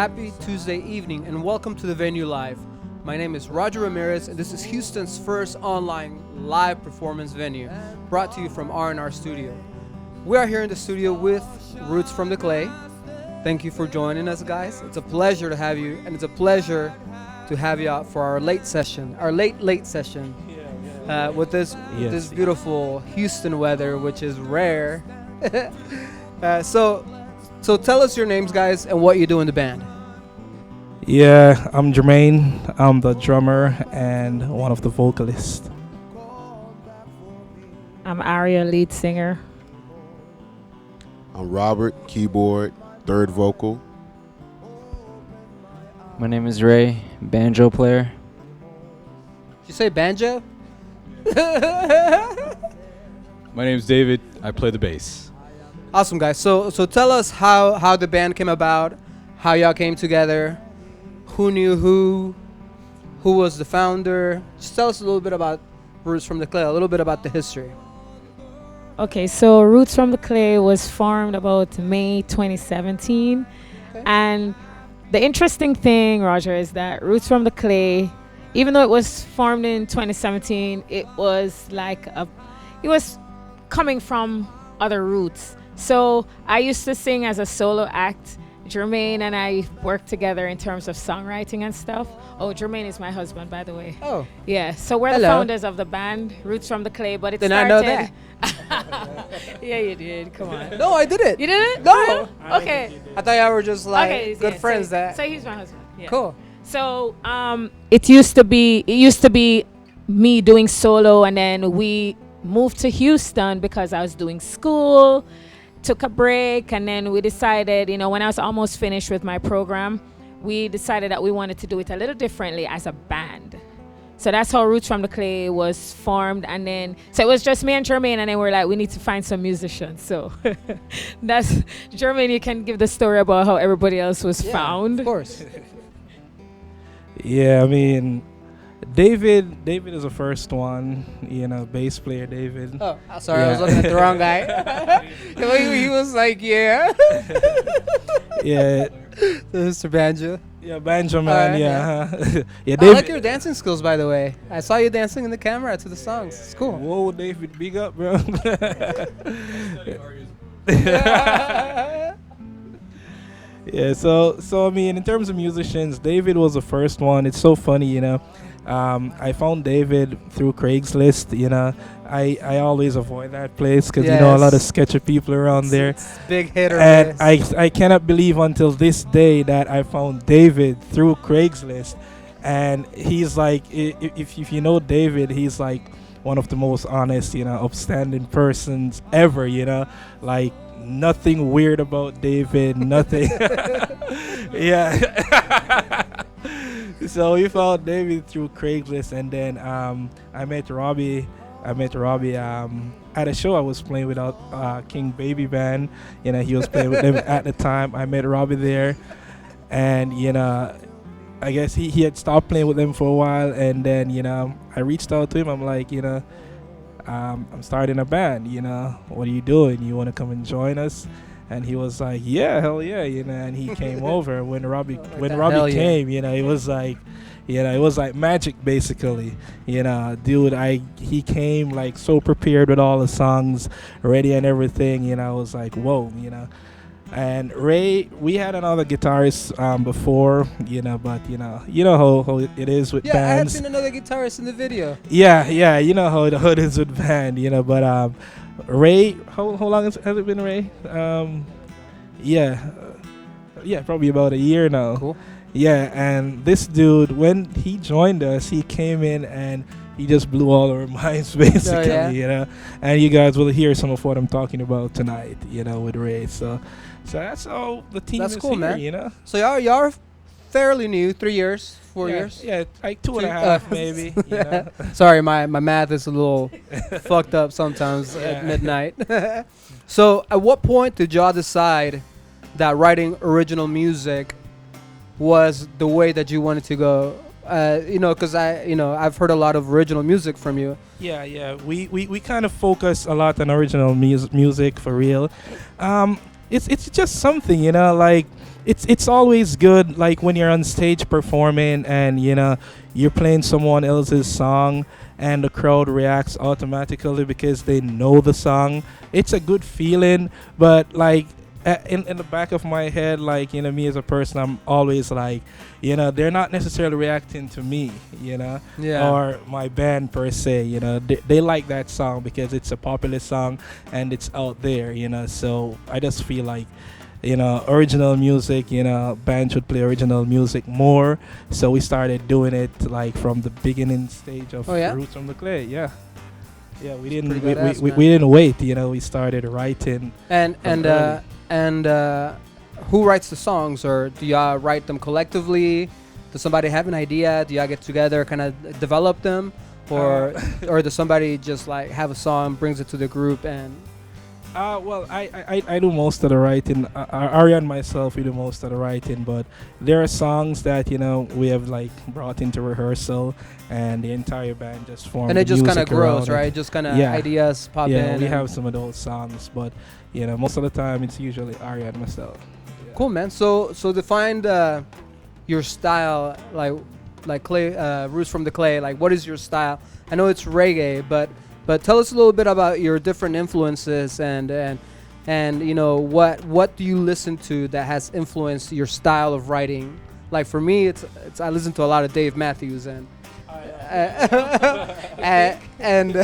Happy Tuesday evening and welcome to the venue live. My name is Roger Ramirez and this is Houston's first online live performance venue brought to you from R&R Studio. We are here in the studio with Roots from the Clay. Thank you for joining us, guys. It's a pleasure to have you, and it's a pleasure to have you out for our late session, our late session with this beautiful Houston weather, which is rare. So tell us your names, guys, and what you do in the band. Yeah, I'm Jermaine. I'm the drummer and one of the vocalists. I'm Aria, lead singer. I'm Robert, keyboard, third vocal. My name is Ray, banjo player. Did you say banjo? My name's David. I play the bass. Awesome, guys. So tell us how the band came about, how y'all came together, who knew who was the founder. Just tell us a little bit about Roots from the Clay, a little bit about the history. Okay, so Roots from the Clay was formed about May 2017. Okay. And the interesting thing, Roger, is that Roots from the Clay, even though it was formed in 2017, it was coming from other roots. So I used to sing as a solo act. Jermaine and I worked together in terms of songwriting and stuff. Oh, Jermaine is my husband, by the way. Oh. Yeah, so we're the founders of the band, Roots from the Clay, but it Did started... I know that? Yeah, you did. Come on. No, I did it. You did it? No. For real? Okay. I thought y'all were just like Okay, good yeah, friends. So he's my husband. Yeah. Cool. So it used to be me doing solo, and then we moved to Houston because I was doing school, took a break, and then we decided, when I was almost finished with my program, we decided that we wanted to do it a little differently as a band. So that's how Roots from the Clay was formed, and then so it was just me and Jermaine, and then we're like, we need to find some musicians. So that's Jermaine. You can give the story about how everybody else was found. Of course. Yeah, I mean, David is the first one, bass player David. Oh, sorry, I was looking at the wrong guy. he was like, yeah. Yeah. Mr. Banjo. Yeah, banjo man, yeah. Yeah, I David. like your dancing skills, by the way. I saw you dancing in the camera to the songs. It's cool. Whoa, David, big up, bro. Yeah, so I mean, in terms of musicians, David was the first one. It's so funny, I found David through Craigslist. I always avoid that place because a lot of sketchy people around there. It's big hit or And miss. I cannot believe until this day that I found David through Craigslist, and he's like, if you know David, he's like one of the most honest, upstanding persons ever. Like nothing weird about David, nothing. Yeah. So we found David through Craigslist, and then I met Robbie at a show I was playing with King Baby Band. He was playing with them at the time. I met Robbie there, and I guess he had stopped playing with them for a while, and then I reached out to him. I'm like, I'm starting a band. What are you doing? You want to come and join us? And he was like, yeah, hell yeah, and he came over. When Robbie came, it was like, it was like magic, basically. Dude, he came like so prepared with all the songs ready and everything. I was like, whoa, And Ray, we had another guitarist before, but you know how it is with yeah, bands. I had seen another guitarist in the video. Yeah, you know how it is with band, but Ray, how long has it been, Ray? Yeah, probably about a year now. Cool. Yeah, and this dude, when he joined us, he came in and he just blew all our minds, basically, And you guys will hear some of what I'm talking about tonight, with Ray. So that's how the team That's is cool, here, man. So y'all are fairly new, 3 years, 4 years. Yeah, like 2.5 maybe. Sorry, my math is a little fucked up sometimes at midnight. So at what point did y'all decide that writing original music was the way that you wanted to go? Because I've heard a lot of original music from you. Yeah. We kind of focus a lot on original music for real. it's just something, like it's always good, like when you're on stage performing and you're playing someone else's song and the crowd reacts automatically because they know the song. It's a good feeling, but like in the back of my head, like me as a person, I'm always like, they're not necessarily reacting to me, Yeah. or my band per se. They like that song because it's a popular song and it's out there. So I just feel like, original music, bands should play original music more. So we started doing it like from the beginning stage of Oh, yeah? Roots from the Clay. Yeah. Yeah, we didn't pretty we, badass, we, man. we didn't wait. We started writing. And From early. who writes the songs, or do y'all write them collectively? Does somebody have an idea? Do y'all get together, kind of develop them, or or does somebody just like have a song, brings it to the group, and Well, I do most of the writing. Aria and myself, we do most of the writing, but there are songs that we have like brought into rehearsal, and the entire band just formed. and it just kind of music around grows, it. right? Just kind of Yeah. ideas pop in. Yeah, we and- have some of those songs, but most of the time it's usually Aria and myself. Yeah. Cool, man. So define your style, like Clay, Roots from the Clay. Like, what is your style? I know it's reggae, but tell us a little bit about your different influences and what do you listen to that has influenced your style of writing? Like for me, it's I listen to a lot of Dave Matthews and and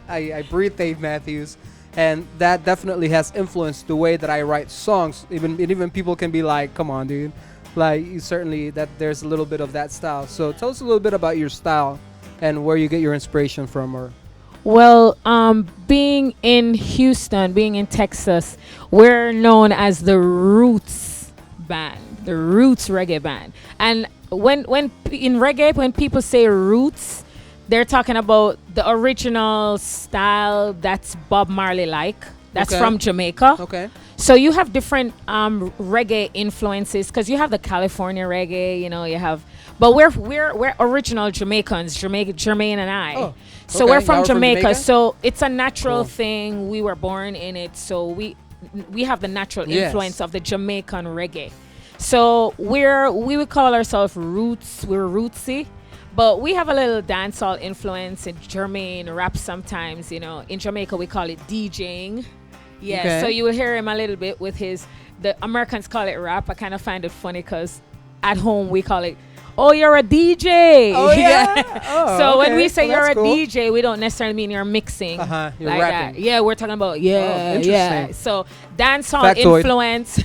I breathe Dave Matthews. And that definitely has influenced the way that I write songs. Even people can be like, "Come on, dude!" Like you certainly that there's a little bit of that style. So tell us a little bit about your style and where you get your inspiration from. Or Well, being in Houston, being in Texas, we're known as the Roots band, the Roots reggae band. And when in reggae, when people say Roots, they're talking about the original style that's Bob Marley like. That's Okay. from Jamaica. okay, So you have different reggae influences because you have the California reggae, you have, but we're original Jamaicans, Jermaine and I. Oh, So okay. we're from Y'all are from Jamaica, Jamaica? so it's a natural Cool. thing. We were born in it, so we have the natural Yes. influence of the Jamaican reggae. So we would call ourselves roots. We're rootsy. But we have a little dancehall influence in Jermaine rap sometimes, In Jamaica we call it DJing. Yeah, Okay. so you will hear him a little bit with the Americans call it rap. I kind of find it funny because at home we call it, oh, you're a DJ. Oh, yeah? Oh, So when okay. we say Well, you're a that's cool. DJ, we don't necessarily mean you're mixing. You're like rapping. that. Yeah, we're talking about, Oh, yeah. interesting. So dancehall Factoid. influence.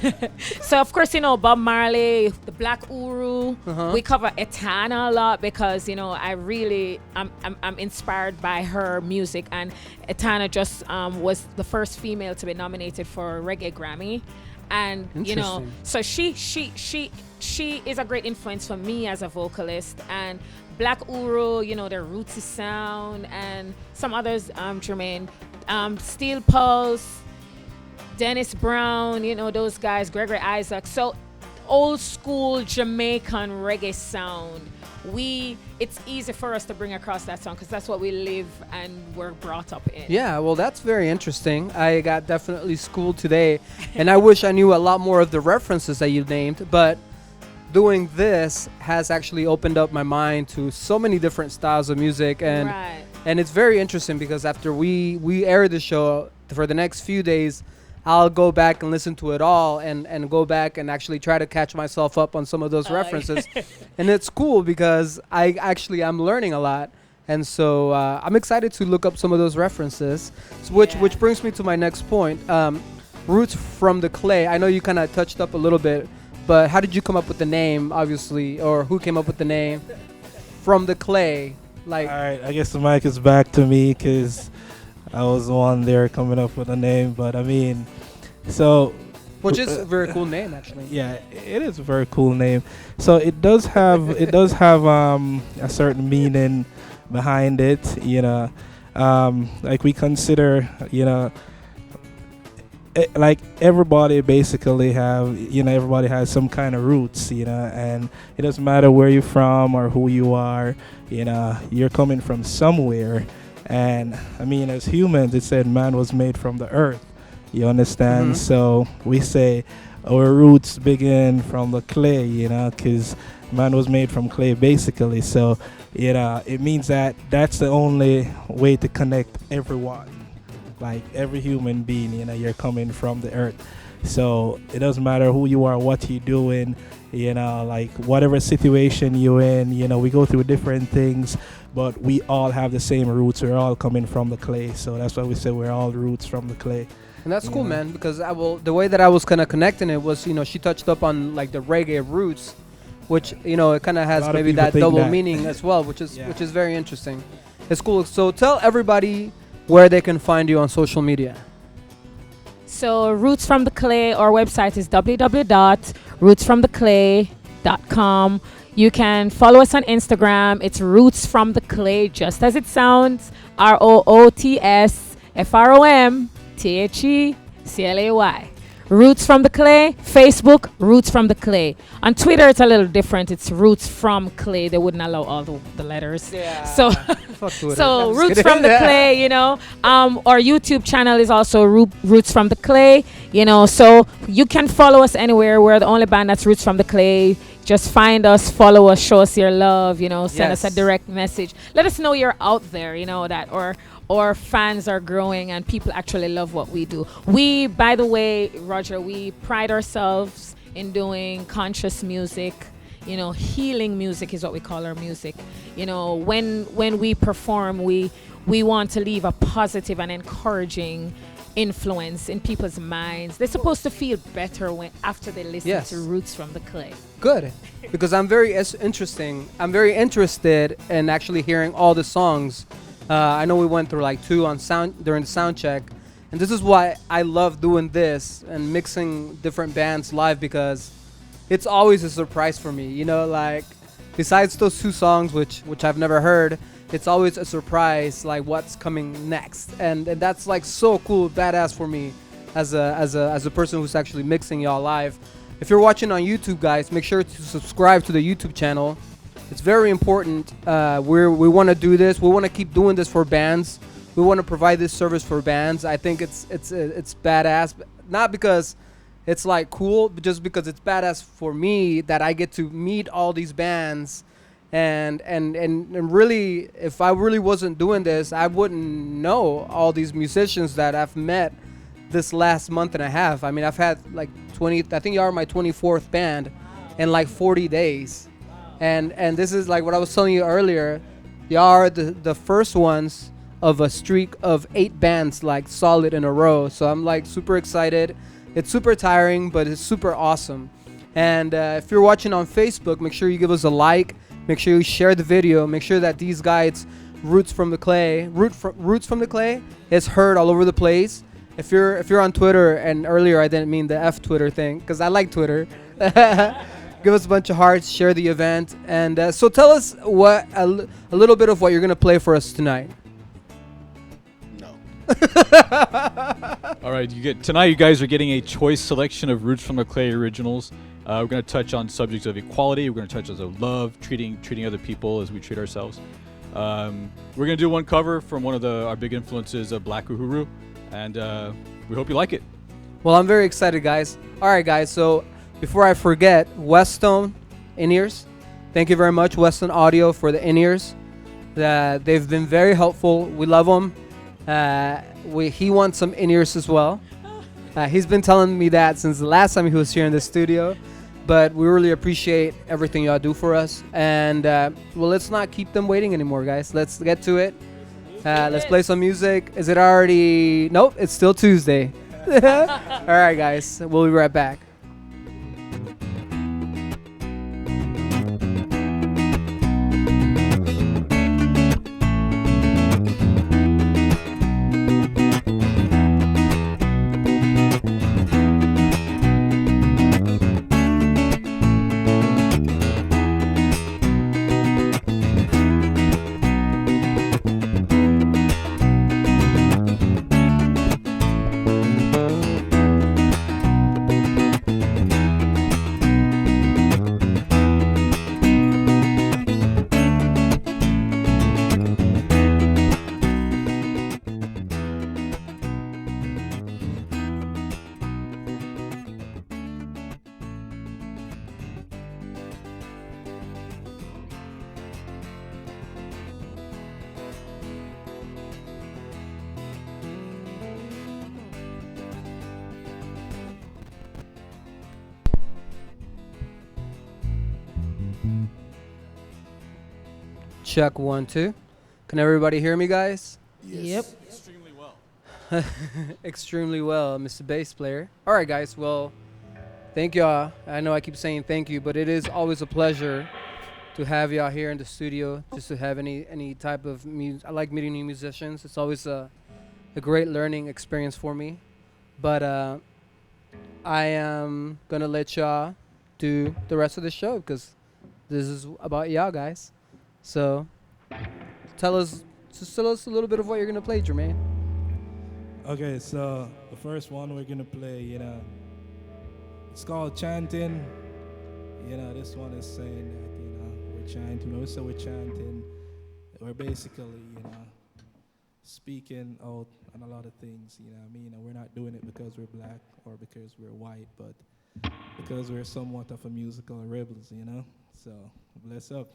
So of course, Bob Marley, the Black Uru. Uh-huh. We cover Etana a lot because, I'm inspired by her music. And Etana just was the first female to be nominated for a Reggae Grammy. And, Interesting. so she is a great influence for me as a vocalist. And Black Uru, their rootsy sound, and some others, Jermaine, Steel Pulse, Dennis Brown, those guys, Gregory Isaac. So old school Jamaican reggae sound. It's easy for us to bring across that song because that's what we live and we're brought up in. Yeah, well, that's very interesting. I got definitely schooled today, and I wish I knew a lot more of the references that you named, but doing this has actually opened up my mind to so many different styles of music, and Right. and it's very interesting because after we air the show for the next few days, I'll go back and listen to it all and go back and actually try to catch myself up on some of those references. And it's cool because I'm learning a lot. And so I'm excited to look up some of those references, which brings me to my next point. Roots from the Clay. I know you kind of touched up a little bit, but how did you come up with the name, obviously, or who came up with the name From the Clay? Like, All right, I guess the mic is back to me because I was the one there coming up with a name. But I mean, which is a very cool name, actually. yeah, it is a very cool name. So it does have a certain meaning behind it. Like we consider like everybody basically everybody has some kind of roots, and it doesn't matter where you're from or who you are, you're coming from somewhere. And I mean, as humans, it said man was made from the earth, You understand? Mhm. So we say our roots begin from the clay, you know, because man was made from clay basically. So it means that that's the only way to connect everyone, like every human being. You know, you're coming from the earth. So it doesn't matter who you are, what you're doing, you know, like whatever situation you're in, you know, we go through different things, but we all have the same roots. We're all coming from the clay. So that's why we say we're all roots from the clay. And that's cool, Yeah. man, because the way that I was kind of connecting it was, she touched up on like the reggae roots, which, it kind of has lot of maybe people that think double that. meaning as well, which is Yeah. very interesting. It's cool. So tell everybody where they can find you on social media. So Roots from the Clay, our website is www.rootsfromtheclay.com. You can follow us on Instagram. It's Roots from the Clay, just as it sounds. ROOTSFROMTHECLAY. Roots from the Clay. Facebook, Roots from the Clay. On Twitter, it's a little different. It's Roots from Clay. They wouldn't allow all the letters. Yeah. So Fuck Twitter. So I'm just Roots kidding. from the Clay, our YouTube channel is also Roots from the Clay, so you can follow us anywhere. We're the only band that's Roots from the Clay. Just find us, follow us, show us your love, send us a Yes. direct message. Let us know you're out there, that or fans are growing and people actually love what we do. We, by the way, Roger, we pride ourselves in doing conscious music. Healing music is what we call our music. When we perform, we want to leave a positive and encouraging influence in people's minds. They're supposed to feel better after they listen Yes. to Roots from the Clay. Good, because I'm very interested in actually hearing all the songs. I know we went through like 2 during the sound check, and this is why I love doing this and mixing different bands live, because it's always a surprise for me. Like besides those 2 songs, which I've never heard, it's always a surprise, like what's coming next, and that's like so cool, badass for me as a person who's actually mixing y'all live. If you're watching on YouTube, guys, make sure to subscribe to the YouTube channel. It's very important. We want to do this. We want to keep doing this for bands. We want to provide this service for bands. I think it's badass, not because it's like cool, but just because it's badass for me that I get to meet all these bands. And really, if I really wasn't doing this, I wouldn't know all these musicians that I've met this last month and a half. I mean, I've had like 20, I think you are my 24th band in like 40 days. And this is like what I was telling you earlier. Y'all are the first ones of a streak of 8 bands like solid in a row. So I'm like super excited. It's super tiring, but it's super awesome. And if you're watching on Facebook, make sure you give us a like. Make sure you share the video. Make sure that these guys, Roots from the Clay, is heard all over the place. If you're on Twitter, and earlier I didn't mean the F Twitter thing, because I like Twitter. Give us a bunch of hearts, share the event, and so tell us a little bit of what you're gonna play for us tonight. No. All right, tonight you guys are getting a choice selection of Roots from the Clay originals. We're going to touch on subjects of equality. We're going to touch on love, treating other people as we treat ourselves. We're going to do one cover from one of our big influences of Black Uhuru, and we hope you like it. Well, I'm very excited, guys. All right, guys. So before I forget, Westone in-ears. Thank you very much, Westone Audio, for the in-ears. They've been very helpful. We love them. He wants some in-ears as well. He's been telling me that since the last time he was here in the studio. But we really appreciate everything y'all do for us. And, well, let's not keep them waiting anymore, guys. Let's get to it. Let's play some music. Is it already... Nope, it's still Tuesday. All right, guys. We'll be right back. Check 1, 2. Can everybody hear me, guys? Yep. Extremely well. Extremely well, Mr. Bass Player. All right, guys. Well, thank y'all. I know I keep saying thank you, but it is always a pleasure to have y'all here in the studio. Just to have any type of music. I like meeting new musicians. It's always a great learning experience for me. But I am gonna let y'all do the rest of the show because this is about y'all guys. So tell us a little bit of what you're gonna play, Jermaine. Okay, so the first one we're gonna play, it's called Chanting. This one is saying that, we're chanting. When we say we're chanting, we're basically, speaking out on a lot of things, and we're not doing it because we're black or because we're white, but because we're somewhat of a musical rebels, So bless up.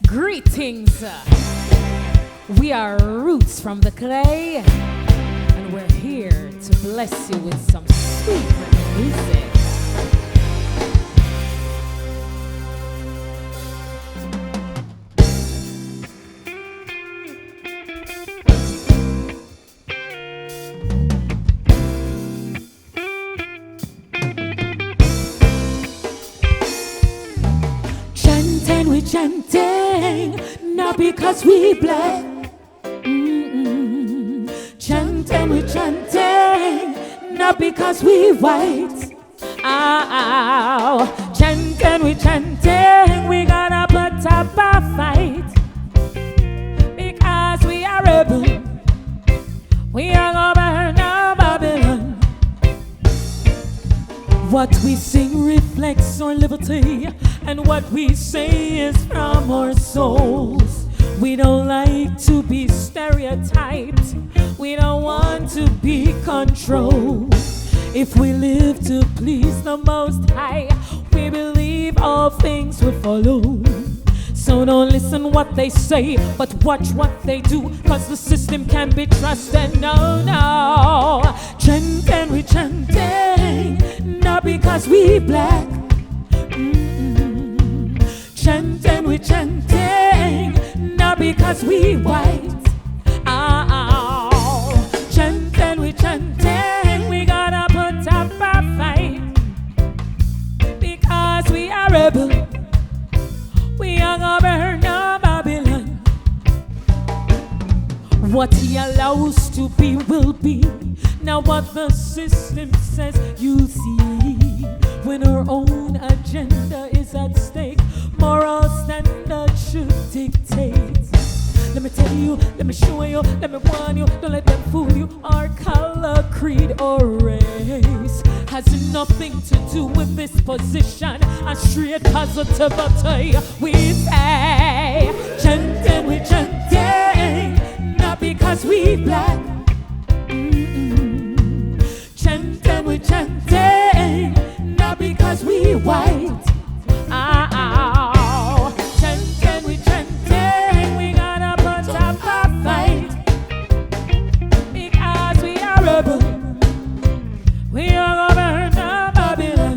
Greetings. We are Roots from the Clay, and we're here to bless you with some sweet music. We chanting, not because we black. Chanting, we chanting, not because we white. Chanting, we chanting, we gonna put up a fight. Because we are rebel, we are gonna burn down Babylon. What we sing reflects our liberty, and what we say is from our souls. We don't like to be stereotyped. We don't want to be controlled. If we live to please the Most High, we believe all things will follow. So don't listen what they say, but watch what they do, cause the system can be trusted. No, no. Chanting, we chanting, not because we black. Chanting, we chanting, not because we white. Chanting, we chanting, we gotta put up a fight. Because we are rebel, we are gonna burn down Babylon. What he allows to be will be. Now what the system says you see. When our own agenda is at stake, moral standards should dictate. Let me tell you, let me show you, let me warn you, don't let them fool you. Our color, creed, or race has nothing to do with this position. A straight positivity, we say. Chanting, we chanting, not because we black. Chanting, we chanting, not because we white. Chanting, we chanting, we gotta put up a fight. Because we are rebel, we are gonna burn down Babylon.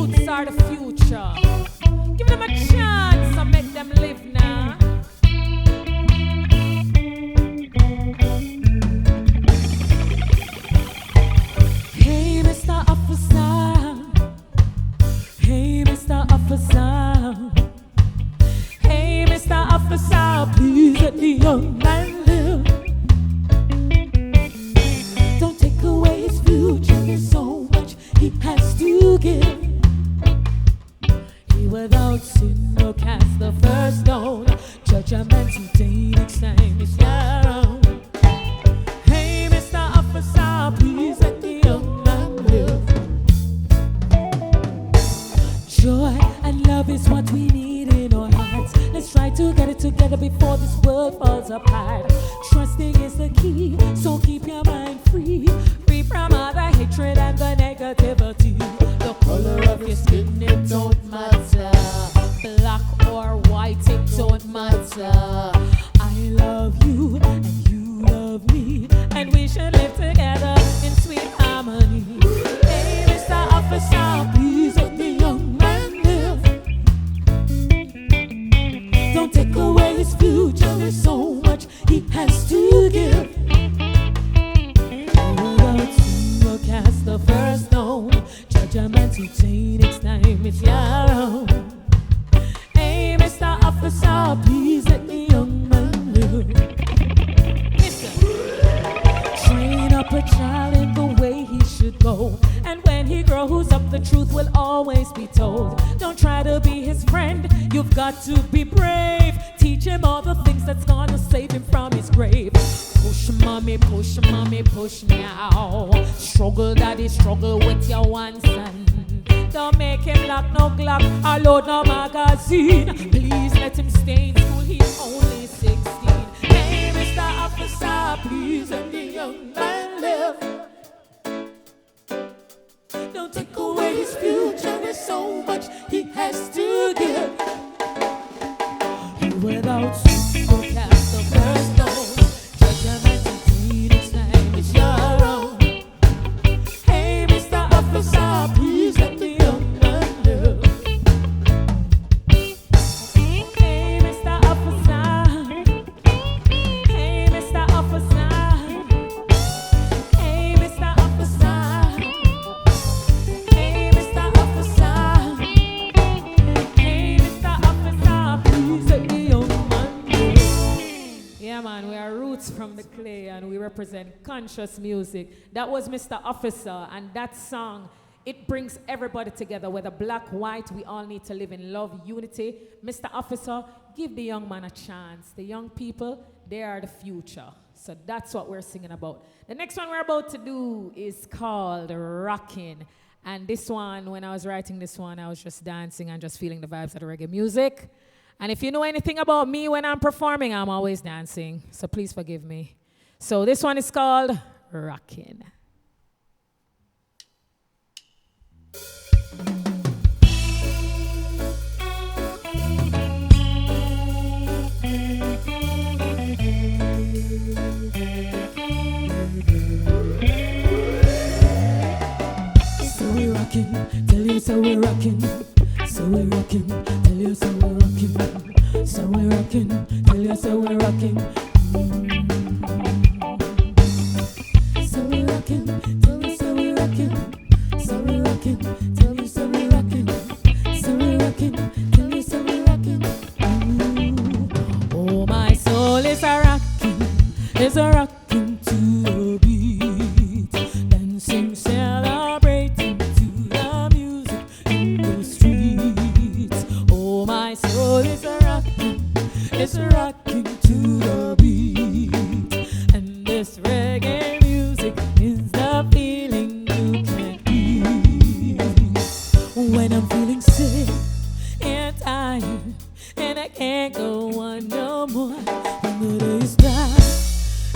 youths are the future. Give them a chance and make them live now. Hey, Mr. Officer. Hey, Mr. Officer. Hey, Mr. Officer, please let the young man live. Don't take away his future. There's so much he has to give. He without sin will cast the first stone. Judgment today, next time is down. Hey, Mr. Officer, please let the young man live. Joy and love is what we need in our hearts. Let's try to get it together before this world falls apart. Trusting is the key, so keep your mind free. Free from all the hatred and the negativity. The color of your skin, it don't matter. Black or white, it don't matter. I love you and you love me, and we should live together in sweet harmony. Hey, Mr. Officer, please let the young man live. Don't take away his future. There's so much he has to give. Without sin will cast the first stone. Judgment today, next time it's your own. Hey, Mr. Officer, please let the young man live. Listen. Train up a child in the way he should go, and when he grows up, the truth will always be told. Don't try to be his friend, you've got to be brave. Teach him all the things that's gonna save him from his grave. Push mommy, push now. Struggle daddy, struggle with your one son. Don't make him lock no Glock or load no magazine. Please let him stay in school, he's only 16. Hey, Mr. Officer, please let the young man live. Don't take away his future, there's so much he has to give. Without sin, will cast the first stone. Judgment indeed, each time it's your own. Hey, Mr. Officer, please let the young man live. Hey, Mr. Officer. Hey, Mr. Officer. Hey, Mr. Officer. Hey, Mr. Officer. Hey, Mr. Officer, please let the young man live. Yeah, man, we are roots from the clay and we represent conscious music. That was Mr. Officer, and that song, it brings everybody together, whether black, white, we all need to live in love, unity. Mr. Officer, give the young man a chance. The young people, they are the future. So that's what we're singing about. The next one we're about to do is called Rockin'. And this one, when I was writing this one, I was just dancing and just feeling the vibes of the reggae music. And if you know anything about me when I'm performing, I'm always dancing. So please forgive me. So this one is called Rockin'. So we rockin', tell you so we rockin'. So we rockin', tell you so we rockin'. So we rockin', tell you so we rockin'. So we rockin', tell you so we rockin'. So we rockin', tell you so we rockin'. So we rockin', tell you so we rockin'. Oh, my soul is a rockin' to the beat, dancing, celebrating to the music in the streets. Oh, my soul is a rockin' to the beat, and this reggae music is the feeling you can't beat. When I'm feeling sick and tired and I can't go on no more, when the day is dark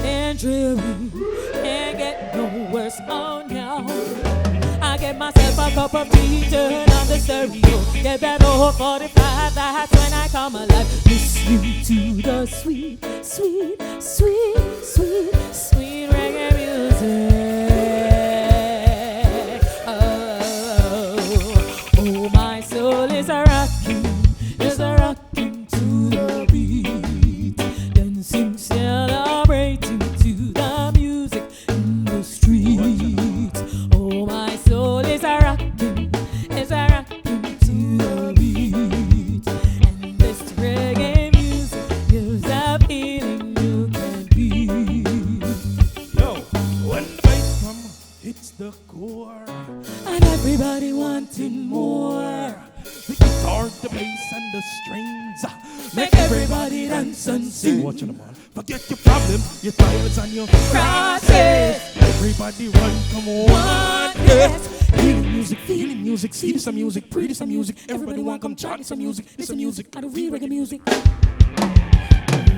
and dreary, can't get no worse. Oh no, I get myself a cup of tea, turn on the stereo, get that old 45, that's when I come alive, listening to the sweet, sweet, sweet, sweet, sweet reggae music. Oh, everybody wanting more. The guitar, the bass, and the strings make everybody dance and sing. Watching them on. Forget your problem, your trials and your crosses. Everybody run, come on. Yes. Feeling music, see some music, pretty some music. Everybody want come try some music, listen music, I don't read reggae music.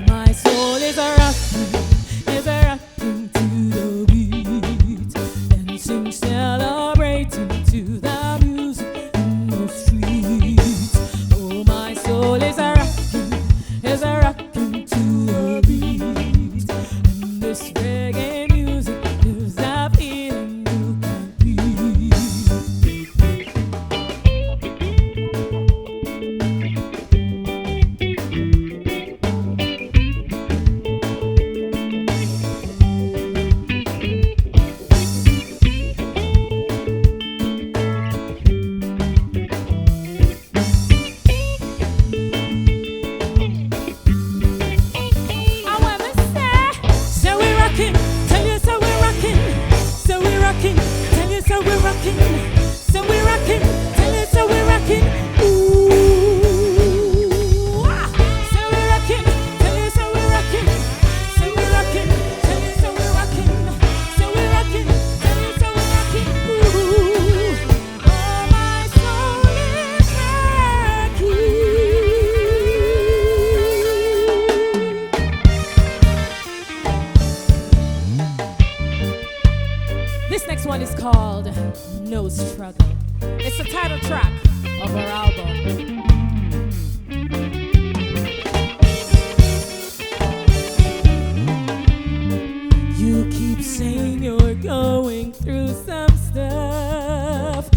My soul is a rocking to the beat, dancing, celebrating to the music in the streets. Oh, my soul is a rocking to the beat, and this reggae music gives a feeling you can feel. This next one is called No Struggle. It's the title track of our album. You keep saying you're going through some stuff.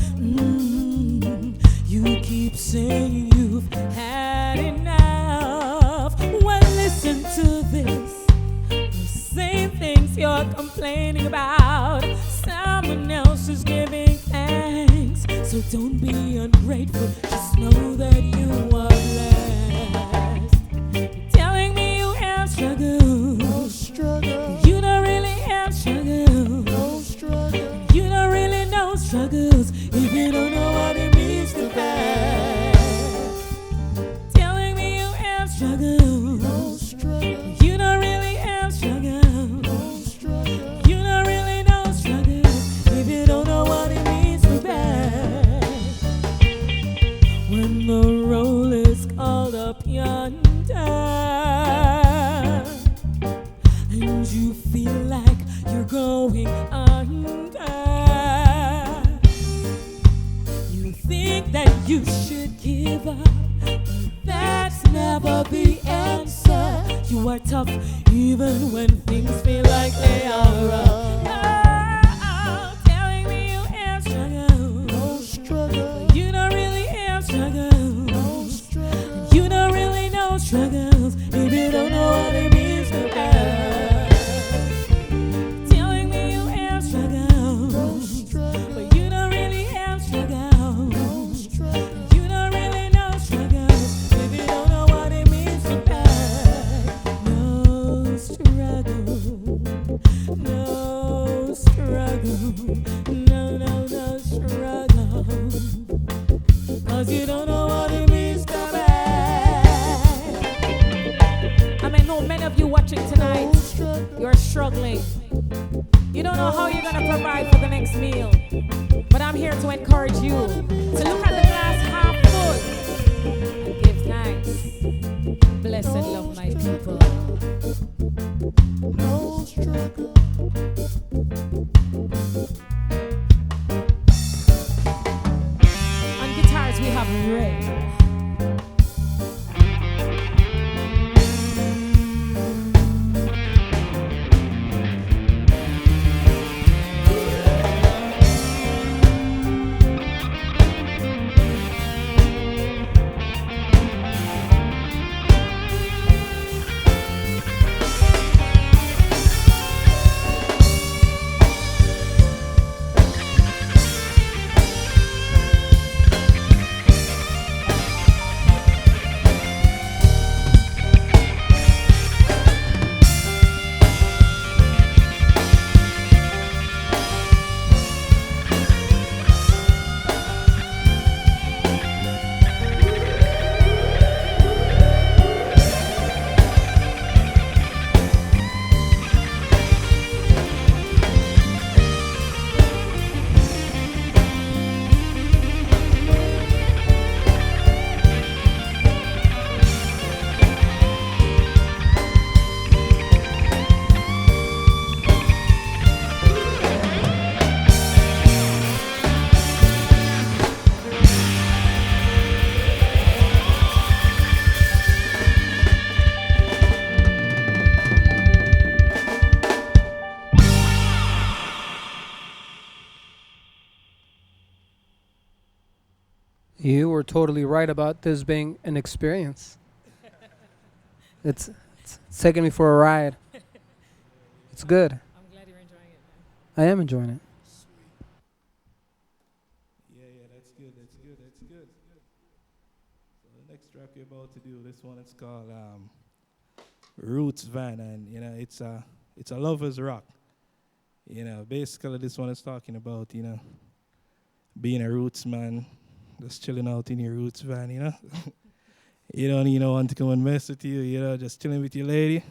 You keep saying you've had enough. Well, listen to this. The same things you're complaining about, someone else is giving thanks. So don't be ungrateful, just know that you are blessed. You're telling me you have struggle. No struggle. You don't really have struggle. No struggle. You don't really know struggles if you don't know what it means to have. Telling me you have struggle. No struggle. You don't really have struggle. No struggle. You don't really know struggle if you don't know what it means to bad. When the roll is called up yonder, and you feel like you're going under, you think that you should give up, but that's never the answer. You are tough even when things feel like they are rough. Oh, telling me you have struggle. No struggle. You don't really have struggle. No struggle. You don't really know struggles if you don't know what it means to have. Telling me you have struggle. No struggle. But you don't really have struggle. No struggle. You don't really know struggles if you don't know what it means to have. No struggle. No struggle. No struggle. 'Cause you don't know what it means to bad. I may know many of you watching tonight, you're struggling. You don't know how you're going to provide for the next meal. But I'm here to encourage you to look at the glass half full and give thanks. Blessed love, my people. No struggle. On guitars, we have Ray. You were totally right about this being an experience. It's taking me for a ride. It's good. I'm glad you're enjoying it. I am enjoying it. Yeah, that's good. So the next track you're about to do, this one it's called Roots Van, and it's a lover's rock. Basically this one is talking about being a roots man, just chilling out in your roots van. You don't need no one to come and mess with you. Just chilling with your lady.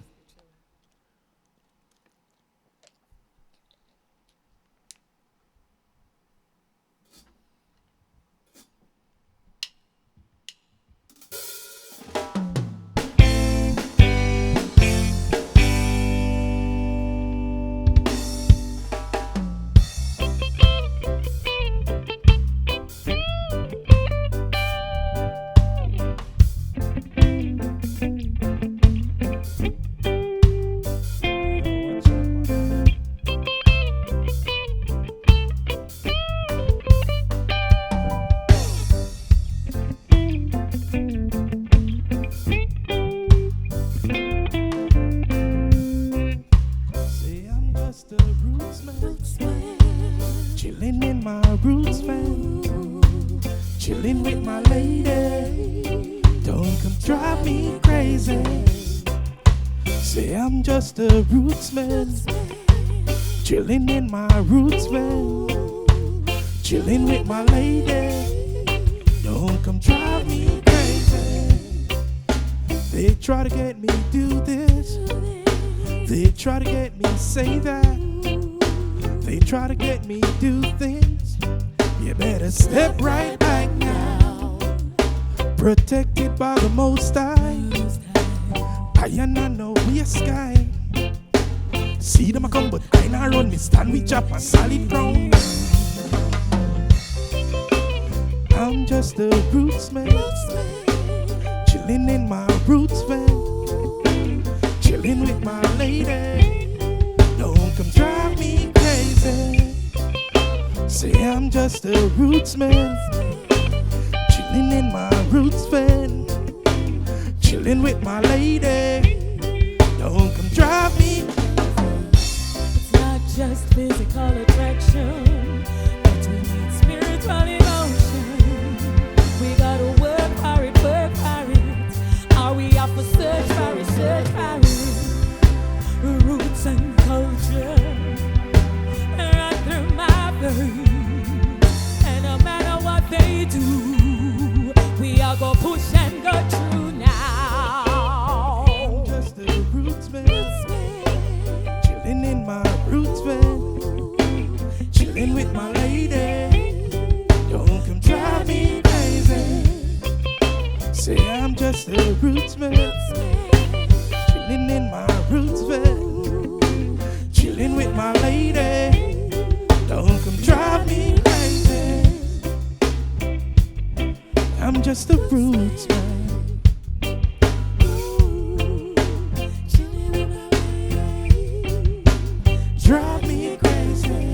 Chilling in my roots van, chilling with my lady. Don't come drive me crazy. Say I'm just a roots man, chilling in my roots van, chilling with my lady. Don't come drive me crazy. They try to get me do this, they try to get me say that. They try to get me do things. You better step right back now. Protected by the Most High. I know we a sky. See them a come, but I not run. Me stand with chop a solid ground. I'm just a roots man, chilling in my roots van, chilling with my lady. Don't come drive me crazy. Say I'm just a roots man, chilling in my roots van, chilling with my lady. Don't come drive me. It's not just physical attraction, but we need spiritual emotion. We gotta work for it, work for it. Are we have to search for it, search for it? Roots and culture run through my veins, and no matter what they do, we are gonna push and go through now. I'm just a roots man, chilling in my roots van, chilling with my lady. Don't come drive me crazy. Say I'm just a roots man, chilling in my roots van, chilling with my lady. Don't come drive me crazy. I'm just a roots man. Drive me crazy.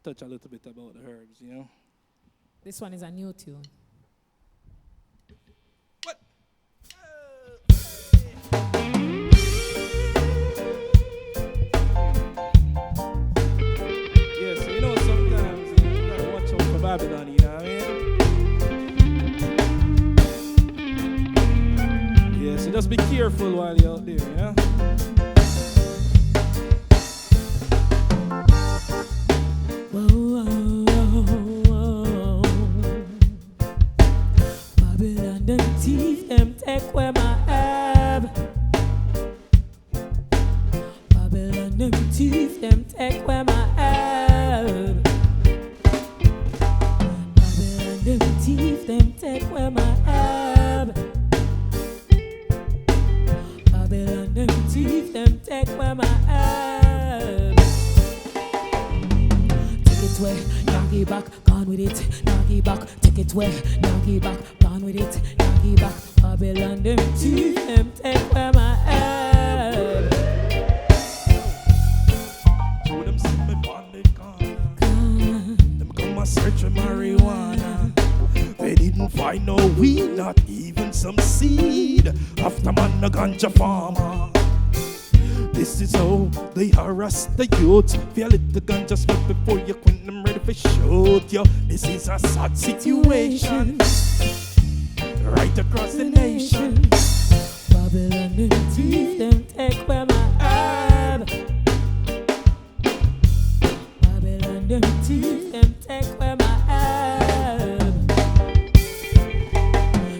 Touch a little bit about the herbs, This one is a new tune. What? Yeah, so sometimes you gotta watch out for Babylon, you know what I mean? Yeah, so just be careful while you're out there, Babylon, them thief, them take where my herb. Babylon, them thief, them take where my herb. Babylon, them thief, them take where my herb. thief, them take where my herb. Take it away, now give back, gone with it, now give back. Take it away, now give back, gone with it, now give back. Babylon, them thief, them take where my herb. To them see me on the corner. Them come and search for marijuana. They didn't find no weed, not even some seed. After man, a ganja farmer. This is how they harass the youth. Feel it, the ganja smoke before you quit them ready for shoot. Yo, this is a sad situation right across the nation. Babylon, them thief, them take where my herb. Babylon, them thief, them take where my herb.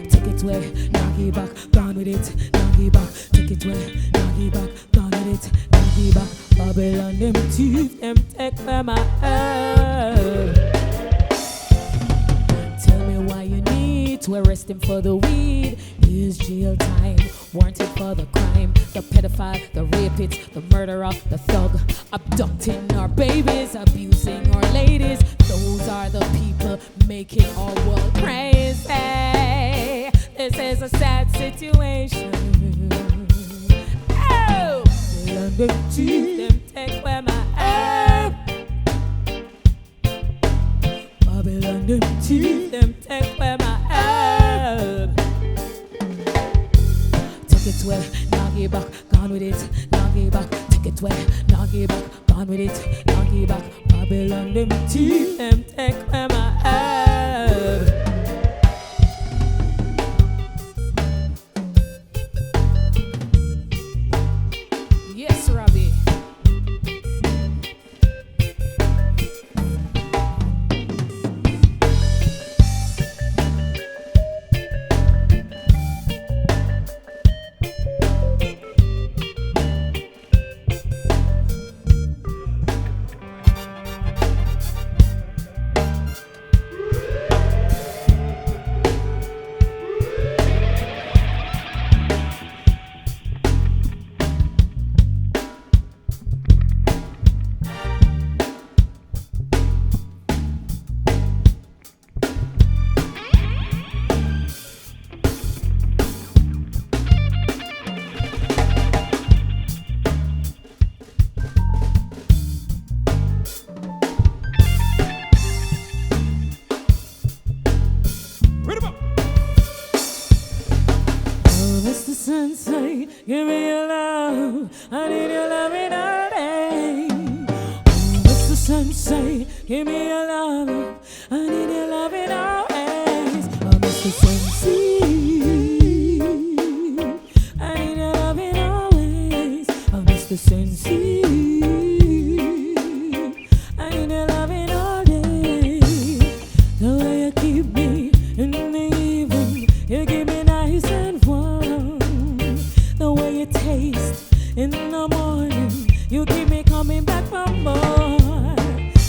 Take it away, now give back, gone with it, now give back. Take it away, now give back, gone with it, now give back. Babylon, them thief, them take where my herb. Tell me why you need to arrest him for the weed. Here's jail time, warranted for the crime. The pedophile, the rapist, the murderer, the thug, abducting our babies, abusing our ladies. Those are the people making our world crazy. This is a sad situation. Oh, and them thief, them take where my herb. Babylon, them thief, them take where my herb. Take it away, now give back, gone with it, now give back. Take it away, now give back, gone with it, now give back. Babylon, them thief, them take where my herb. Yes, Robbie. Mr. Sensei, give me your love. I need your love in all day. Oh, Mr. Sensei, give me your love. I need your love in all ways. Oh, Mr. Sensei, I need your love in all ways. Oh, Mr. Sensei, I need your love in all days. The way you keep me in the evening, you give me nice and warm. The way you taste in the morning, you keep me coming back for more.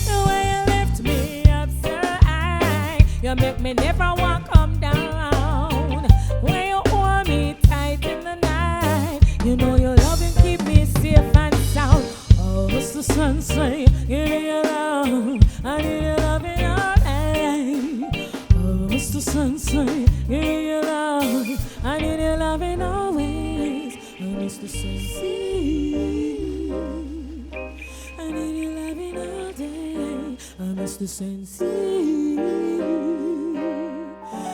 The way you lift me up so high, you make me never want to come down. When you hold me tight in the night, you know your love and keep me safe and sound. Oh, Mr. Sunshine, give me your love. I need your love in all day. Oh, Mr. Sunshine, give me your love. I need your love in all ways. Oh, Mr. Sunshine, I need your love in all day. Oh, Mr. Sunshine,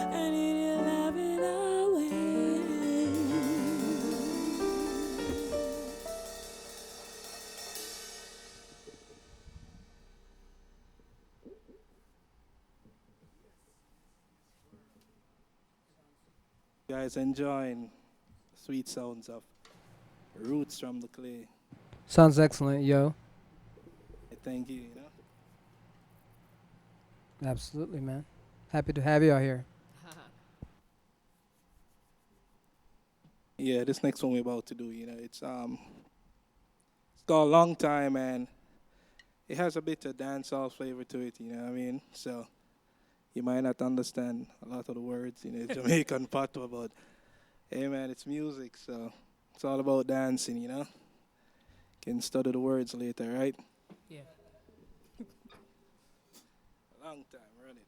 I need your love in all ways. Guys enjoying sweet sounds of Roots from the Clay. Sounds excellent, yo. Thank you, Absolutely, man. Happy to have you out here. Yeah, this next one we're about to do, it's called Long Time, and it has a bit of dancehall flavor to it, you know what I mean? So you might not understand a lot of the words, Jamaican patois, but hey man, it's music, so it's all about dancing, can study the words later, right? Yeah. Long time, run it.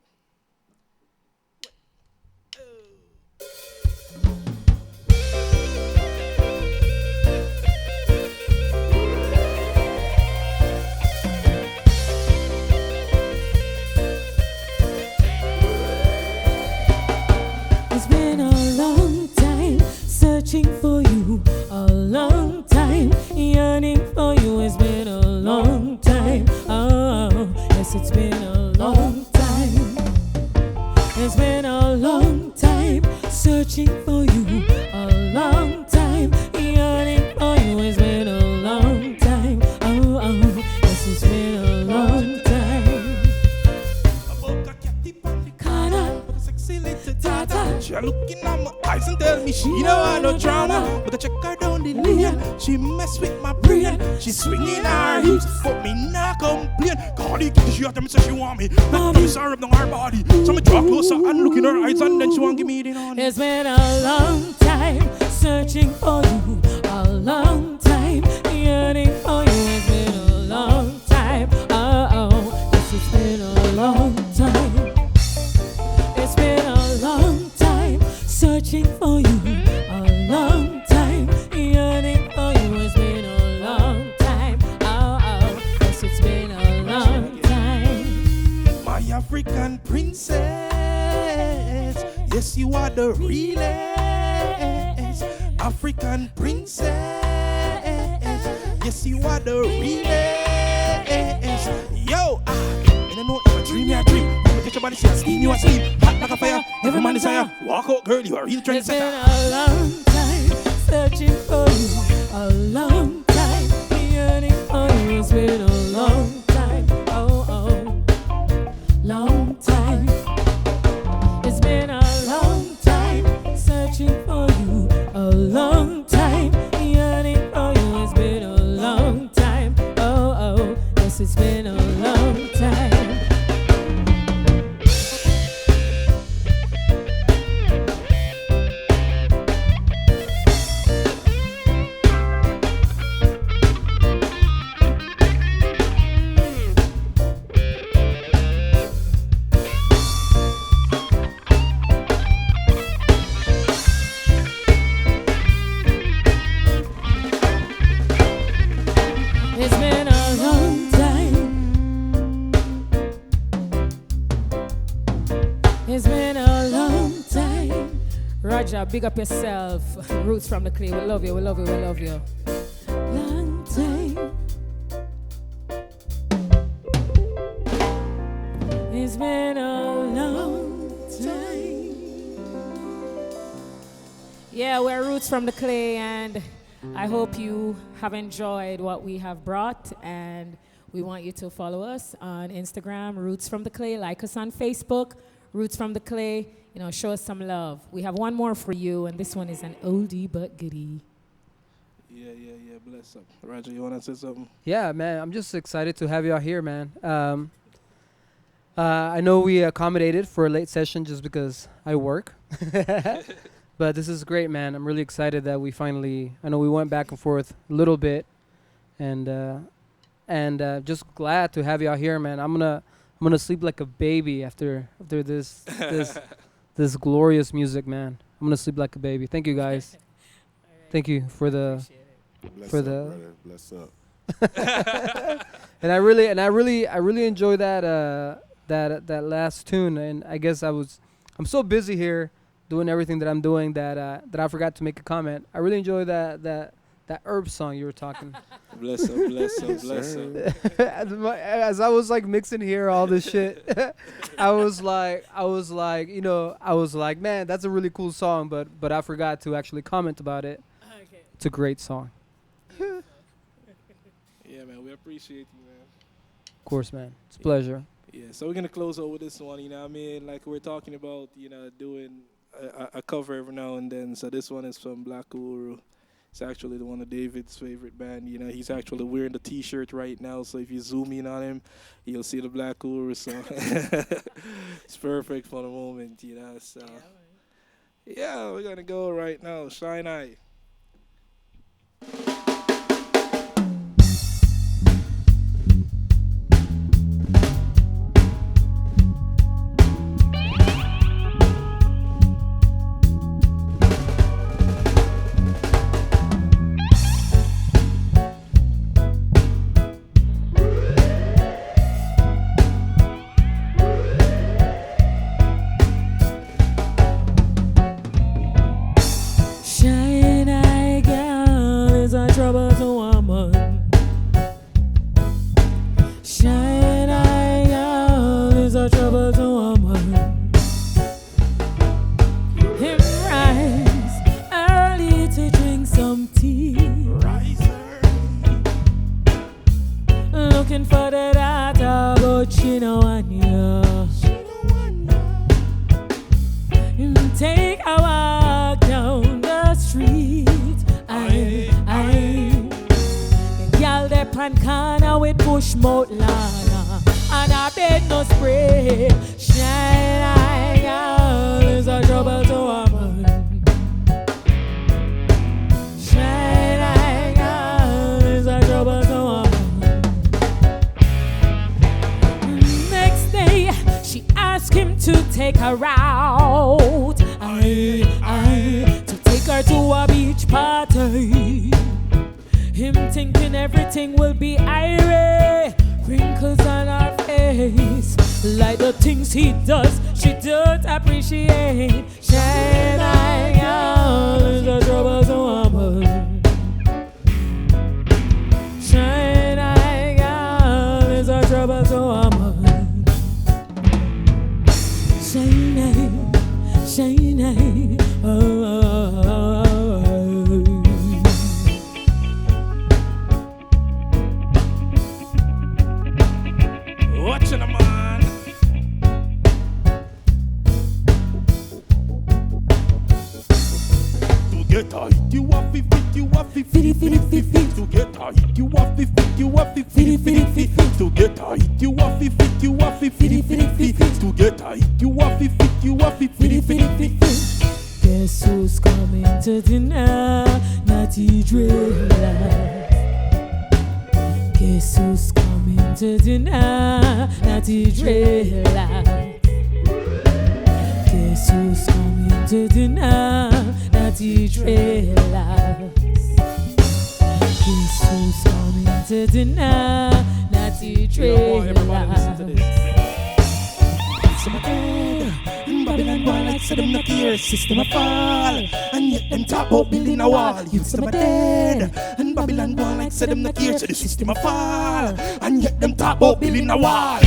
It's been a long time searching for you, a long time yearning for you. It's been a long time. Oh, yes, it's been a long time. It's been a long time searching for you, a long time yearning for you. It's been a long time. Oh, yes, it's been a long time. Kana, Sexy little tata. She a looking at my eyes and tell me she don't want no drama. But I check her down the lane. She mess with my brain. She swinging her hips, but me not complain. Call the kitty, she after me say she want me. That piece her up on her body. So me draw closer and look in her eyes and then she want give me the on. It's been a long time searching for you, a long time yearning for you. It's been a long time. Yes, it's been a long time. It's been a long time searching for you, a long time yearning for you. It's been a long time. Yes, it's been a long time. My African princess, yes, you are the realest. African princess, yes, you are the realest. Yo, I don't know if I dream, you a dream. Catch your body, see a steam, you a steam. Hot like a fire, every man desire. Walk out, girl, you are real It's been trendsetter. a long time searching for you, a long time yearning for you. It's been a long time, long time. It's been a long time searching for you, a long time yearning for you. It's been a long time, yes, it's been a long time. It's been a long time. It's been a long time. Roger, big up yourself. Roots from the clay. We love you, we love you, we love you. Long time. It's been a long time. Yeah, we're Roots from the Clay, and I hope you have enjoyed what we have brought, and we want you to follow us on Instagram, Roots from the Clay. Like us on Facebook, Roots from the Clay. Show us some love. We have one more for you, and this one is an oldie but goodie. Yeah, bless up. Roger, you want to say something? Yeah, man, I'm just excited to have y'all here, man. I know we accommodated for a late session just because I work. But this is great, man. I'm really excited that we finally, I know we went back and forth a little bit, and just glad to have y'all here, man. I'm gonna sleep like a baby after this this glorious music, man. I'm gonna sleep like a baby. Thank you, guys. Thank you for the Bless for up, the brother. Bless up. and I really enjoy that last tune. And I guess I'm so busy here doing everything that I'm doing that I forgot to make a comment. I really enjoy that herb song you were talking. Bless up, bless up, bless up. As I was like mixing here all this shit, I was like, man, that's a really cool song, but I forgot to actually comment about it. Okay. It's a great song. Yeah, man, we appreciate you, man. Of course, man. It's a pleasure. Yeah, so we're going to close out with this one, you know what I mean? Like we're talking about, doing a cover every now and then. So this one is from Black Uhuru. It's actually one of David's favorite band. He's actually wearing the T-shirt right now. So if you zoom in on him, you'll see the Black Uhuru song. It's perfect for the moment, So yeah, we're gonna go right now. Shine Eye. troubled woman. Shine eye girl is a troubled woman. Him rise early to drink some tea. Looking for the data, but she no want ya. Take a walk down the street. Y'all dey pan corner with push mouth lana, and I bed no spray. Shine eye girl is a trouble to woman. Shine eye girl is a trouble to woman. Next day she asked him to take her out. To take her to a beach party. Him thinking everything will be irate. Wrinkles on her face, like the things he does, she don't appreciate. Shine eye girl is a trouble to woman. Shine eye girl is a trouble to woman. Shine eye, shine eye, oh. Watching a man. To get a hit, you have to fit, you have to fit, fit. To get a hit, you have to fit, you have to fit, fit. To get a hit, you have to fit, you have to fit, fit. To get a hit, you have to fit, you have to fit, fit. Guess who's coming to dinner? Natty Driller. Guess who's coming to dinner? Natty Driller. Guess who's coming to dinner? Natty Driller. Guess who's coming to dinner? Natty Driller. Everybody listen to this. And Babylon boy like say them not care, system a fall. And yet them talk about building a wall. Youths them a dead. And Babylon boy like say them not care, so the system a fall. And yet them talk about building a wall.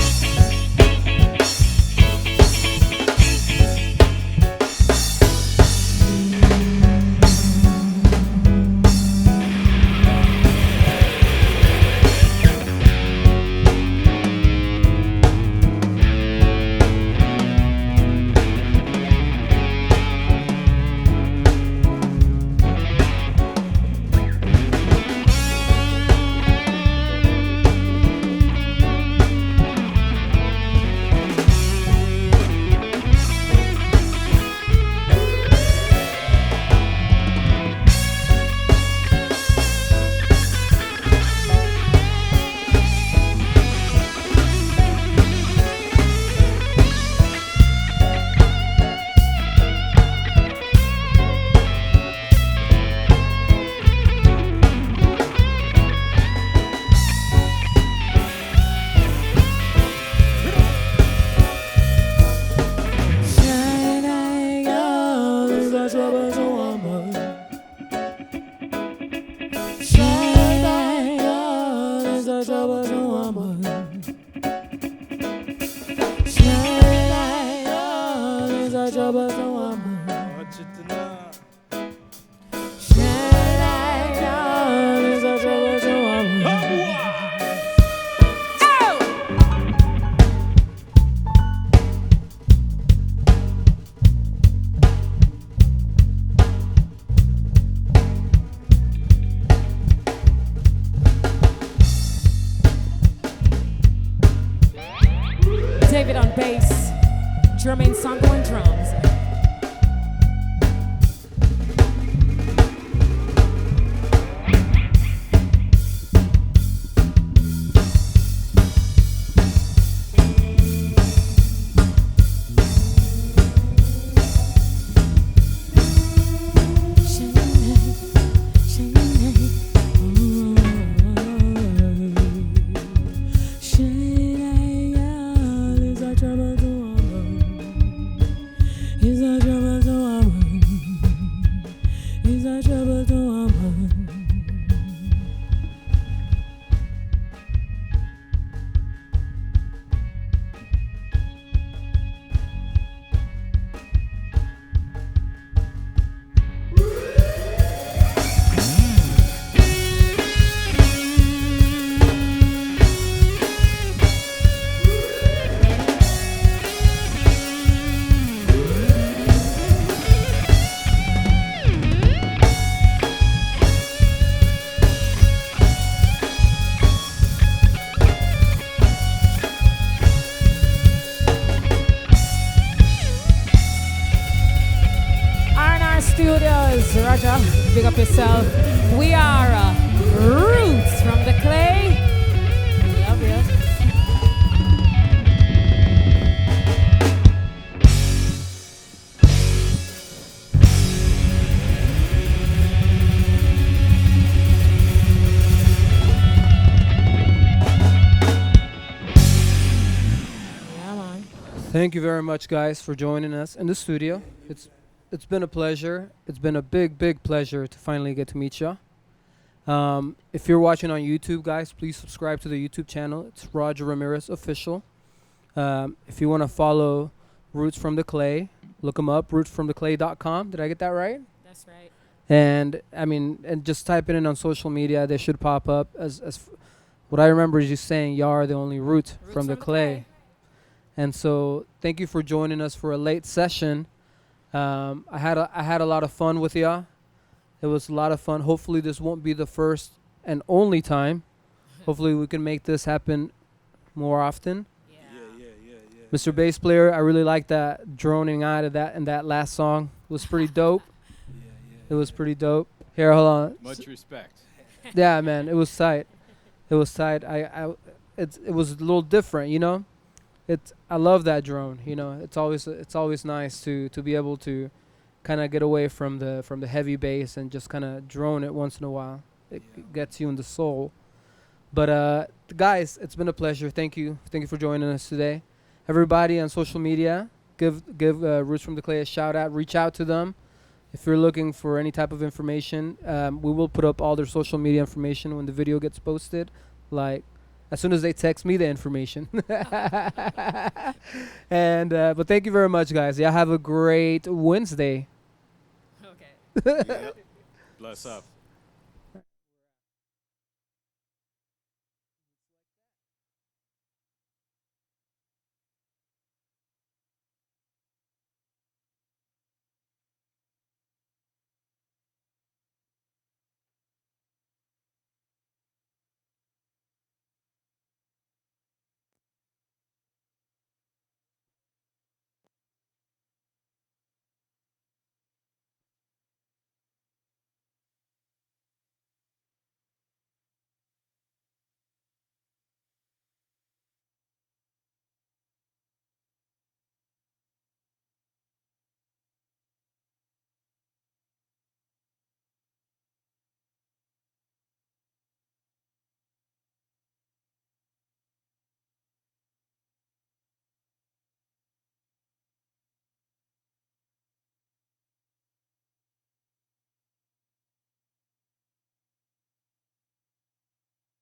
David on bass, Jermaine Songo on drums. Big up yourself. We are Roots from the Clay. Love you. Yeah, man. Thank you very much, guys, for joining us in the studio. It's been a pleasure. It's been a big pleasure to finally get to meet you. If you're watching on YouTube, guys, please subscribe to the YouTube channel. It's Roger Ramirez Official. If you want to follow Roots from the Clay, look them up, rootsfromtheclay.com. Did I get that right? That's right. And I mean, and just type it in on social media. They should pop up. What I remember is you saying, "You are the only root from the clay." And so, thank you for joining us for a late session. I had a lot of fun with y'all. It was a lot of fun. Hopefully, this won't be the first and only time. Hopefully, we can make this happen more often. Yeah. Mr. Bass Player, I really like that droning out of that in that last song. It was pretty dope. It was pretty dope. Here, hold on. Much respect. Yeah, man, it was tight. It was tight. It was a little different, you know. I love that drone. You know, it's always nice to be able to kind of get away from the heavy bass and just kind of drone it once in a while. It gets you in the soul. But guys, it's been a pleasure. Thank you for joining us today. Everybody on social media, give Roots from the Clay a shout out. Reach out to them if you're looking for any type of information. We will put up all their social media information when the video gets posted. Like, as soon as they text me the information. And but thank you very much, guys. Yeah, have a great Wednesday. Okay. Bless up.